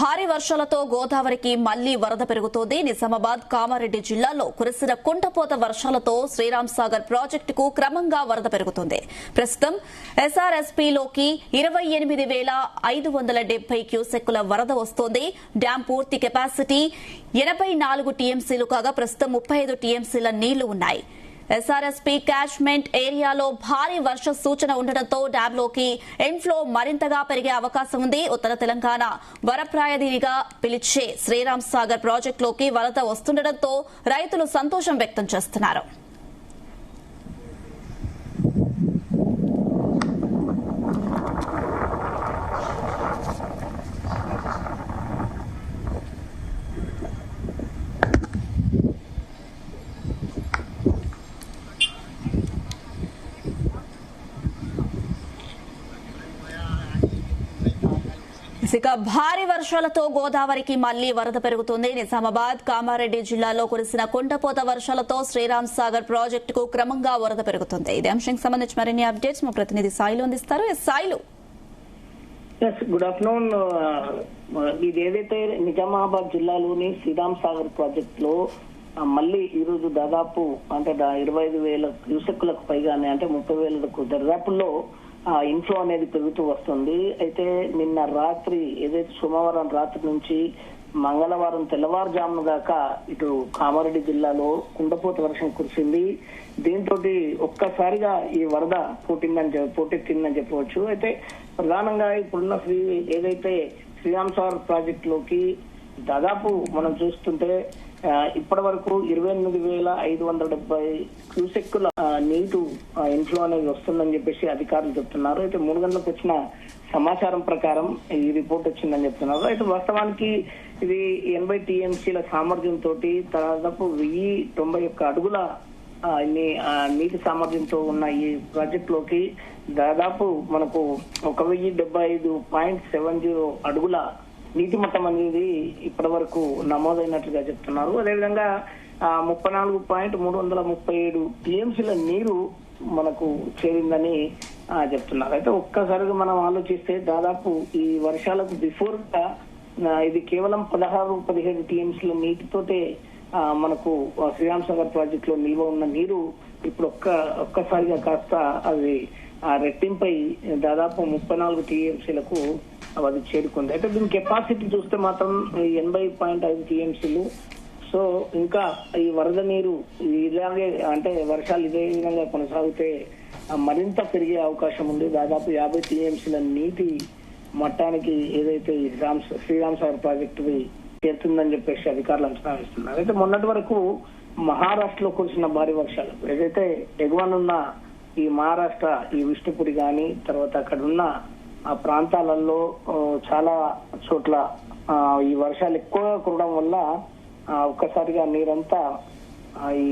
భారీ వర్షాలతో గోదావరికి మళ్లీ వరద పెరుగుతోంది. నిజామాబాద్, కామారెడ్డి జిల్లాల్లో కురిసిన కుంటపోత వర్షాలతో శ్రీరామ్ సాగర్ ప్రాజెక్టుకు క్రమంగా వరద పెరుగుతోంది. ప్రస్తుతం ఎస్ఆర్ఎస్పీలోకి 28,570 క్యూసెక్కుల వరద వస్తోంది. డ్యాం పూర్తి కెపాసిటీ 84 టీఎంసీలు కాగా ప్రస్తుతం 35 టీఎంసీల నీళ్లు ఉన్నాయి. ఎస్ఆర్ఎస్పీ క్యాచ్మెంట్ ఏరియాలో భారీ వర్ష సూచన ఉండడంతో డ్యాంలోకి ఇన్ఫ్లో మరింతగా పెరిగే అవకాశం ఉంది. ఉత్తర తెలంగాణ వరప్రాయదినిగా పిలిచే శ్రీరామ్ సాగర్ ప్రాజెక్టులోకి వరద వస్తుండటంతో రైతులు సంతోషం వ్యక్తం చేస్తున్నారు. ఇక భారీ వర్షాలతో గోదావరికి మళ్లీ వరద పెరుగుతుంది. నిజామాబాద్, కామారెడ్డి జిల్లాలో కురిసిన కుంటపోత వర్షాలతో శ్రీరామ్ సాగర్ ప్రాజెక్టుకు క్రమంగా వరద పెరుగుతుంది. ఇదే అంశానికి సంబంధించి మరిన్ని అప్డేట్స్ మా ప్రతినిధి సాయిలు అందిస్తారు. Sailu, good afternoon. ఇది ఏదైతే నిజామాబాద్ జిల్లాలోని శ్రీరామ్ సాగర్ ప్రాజెక్ట్ లో మళ్ళీ ఈ రోజు దాదాపు అంటే 25,000 క్యూసెక్కులకు పైగానే అంటే 30,000కు దరిదాపుల్లో ఇన్ఫ్లో అనేది పెరుగుతూ వస్తుంది. అయితే నిన్న రాత్రి ఏదైతే సోమవారం రాత్రి నుంచి మంగళవారం తెల్లవారుజామున దాకా ఇటు కామారెడ్డి జిల్లాలో కుండపోత వర్షం కురిసింది. దీంతో ఒక్కసారిగా ఈ వరద పోటెత్తిందని చెప్పవచ్చు. అయితే ప్రధానంగా ఇప్పుడున్న ఏదైతే శ్రీరామ్ సాగర్ ప్రాజెక్ట్ లోకి దాదాపు మనం చూస్తుంటే ఇప్పటి వరకు 28,570 క్యూసెక్కుల నీరు ఇన్ఫ్లో అనేది వస్తుందని చెప్పేసి అధికారులు చెప్తున్నారు. అయితే 3 గంటలకు వచ్చిన సమాచారం ప్రకారం ఈ రిపోర్ట్ వచ్చిందని చెప్తున్నారు. అయితే వాస్తవానికి ఇది 80 టీఎంసీల సామర్థ్యంతో దాదాపు 1,091 అడుగుల నీటి సామర్థ్యంతో ఉన్న ఈ ప్రాజెక్ట్ లోకి దాదాపు మనకు 1,075.70 అడుగుల నీటి మట్టం అనేది ఇప్పటి వరకు నమోదైనట్లుగా చెప్తున్నారు. అదేవిధంగా 34.337 టీఎంసీల నీరు మనకు చేరిందని చెప్తున్నారు. అయితే ఒక్కసారిగా మనం ఆలోచిస్తే దాదాపు ఈ వర్షాలకు బిఫోర్ ఇది కేవలం 16-17 టీఎంసీల నీటితోటే మనకు శ్రీరామ్ సాగర్ ప్రాజెక్ట్ లో నిల్వ ఉన్న నీరు ఇప్పుడు ఒక్కసారిగా కాస్త అది రెట్టింపై దాదాపు 34 టీఎంసీలకు అది చేరుకుంది. అయితే దీని కెపాసిటీ చూస్తే మాత్రం 80.5 టీఎంసీలు. సో ఇంకా ఈ వరద నీరు ఇలాగే అంటే వర్షాలు ఇదే విధంగా కొనసాగితే మరింత పెరిగే అవకాశం ఉంది. దాదాపు 50 టీఎంసీల నీటి మట్టానికి ఏదైతే శ్రీరామ్ సాగర్ ప్రాజెక్టు చేరుతుందని చెప్పేసి అధికారులు అంచనా వేస్తున్నారు. అయితే మొన్నటి వరకు మహారాష్ట్రలో కురిసిన భారీ వర్షాలు ఏదైతే ఎగువనున్న ఈ మహారాష్ట్ర ఈ విష్ణుపురి గాని తర్వాత అక్కడ ఉన్న ఆ ప్రాంతాలలో చాలా చోట్ల ఈ వర్షాలు ఎక్కువగా కురవడం వల్ల ఒక్కసారిగా నీరంతా ఈ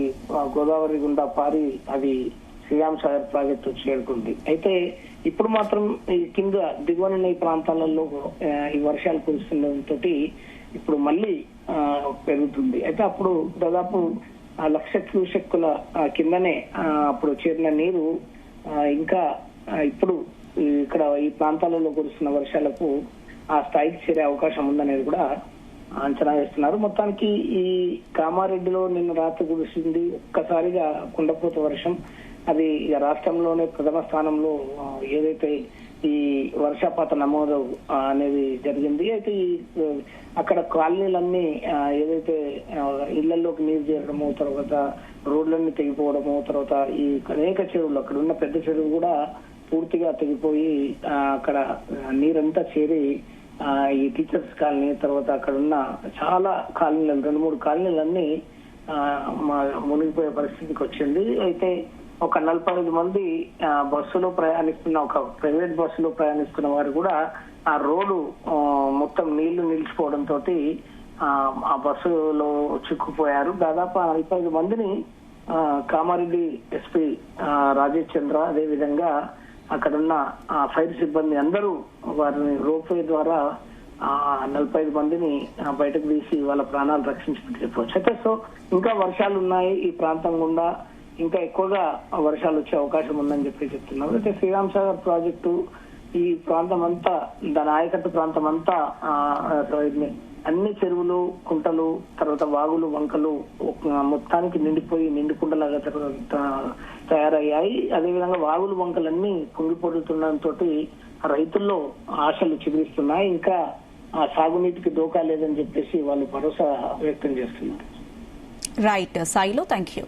గోదావరి గుండా పారి అది శ్రీరామ్ సాగర్ ప్రాజెక్టు చేరుకుంది. అయితే ఇప్పుడు మాత్రం ఈ కింద దిగువనున్న ఈ ప్రాంతాలలో ఈ వర్షాలు కురుస్తుండటంతో ఇప్పుడు మళ్ళీ పెరుగుతుంది. అయితే అప్పుడు దాదాపు 1,00,000 క్యూసెక్కుల కిందనే అప్పుడు చేరిన నీరు ఇంకా ఇప్పుడు ఇక్కడ ఈ ప్రాంతాలలో కురుస్తున్న వర్షాలకు ఆ స్థాయికి చేరే అవకాశం ఉందనేది కూడా అంచనా వేస్తున్నారు. మొత్తానికి ఈ కామారెడ్డిలో నిన్న రాత్రి కురిసింది ఒక్కసారిగా కుండపోత వర్షం. అది రాష్ట్రంలోనే ప్రథమ స్థానంలో ఏదైతే ఈ వర్షపాత నమోదు అనేది జరిగింది. అయితే ఈ అక్కడ కాలనీలన్నీ ఏదైతే ఇళ్లలోకి నీరు చేరడము, తర్వాత రోడ్లన్నీ తెగిపోవడము, తర్వాత ఈ అనేక చెరువులు అక్కడ ఉన్న పెద్ద చెరువు కూడా పూర్తిగా తెగిపోయి అక్కడ నీరంతా చేరి ఈ టీచర్స్ కాలనీ తర్వాత అక్కడ ఉన్న చాలా కాలనీలు 2-3 కాలనీలన్నీ మునిగిపోయే పరిస్థితికి వచ్చింది. అయితే ఒక 45 మంది బస్సులో ప్రయాణిస్తున్న ఒక ప్రైవేట్ బస్సులో ప్రయాణిస్తున్న వారు కూడా ఆ రోడ్డు మొత్తం నీళ్లు నిలిచిపోవడంతో ఆ బస్సులో చిక్కుపోయారు. దాదాపు 45 మందిని కామారెడ్డి ఎస్పీ రాజేష్ చంద్ర అదేవిధంగా అక్కడున్న ఫైర్ సిబ్బంది అందరూ వారిని రోప్వే ద్వారా 45 మందిని బయటకు తీసి వాళ్ళ ప్రాణాలు రక్షించినట్టు చెప్పవచ్చు. అయితే సో ఇంకా వర్షాలు ఉన్నాయి ఈ ప్రాంతం గుండా, ఇంకా ఎక్కువగా వర్షాలు వచ్చే అవకాశం ఉందని చెప్పి చెప్తున్నారు. అయితే శ్రీరామ్ సాగర్ ప్రాజెక్టు ఈ ప్రాంతం అంతా దాని ఆయకట్టు ప్రాంతం అంతా అన్ని చెరువులు, కుంటలు, తర్వాత వాగులు, వంకలు మొత్తానికి నిండిపోయి నిండుకుండలాగా తయారయ్యాయి. అదేవిధంగా వాగులు, వంకలన్నీ కుంగిపోతుండటంతో రైతుల్లో ఆశలు చిగురిస్తున్నాయి. ఇంకా ఆ సాగునీటికి దోకా లేదని చెప్పేసి వాళ్ళు భరోసా వ్యక్తం చేస్తున్నారు. రైట్ సాయిలో, థ్యాంక్ యూ.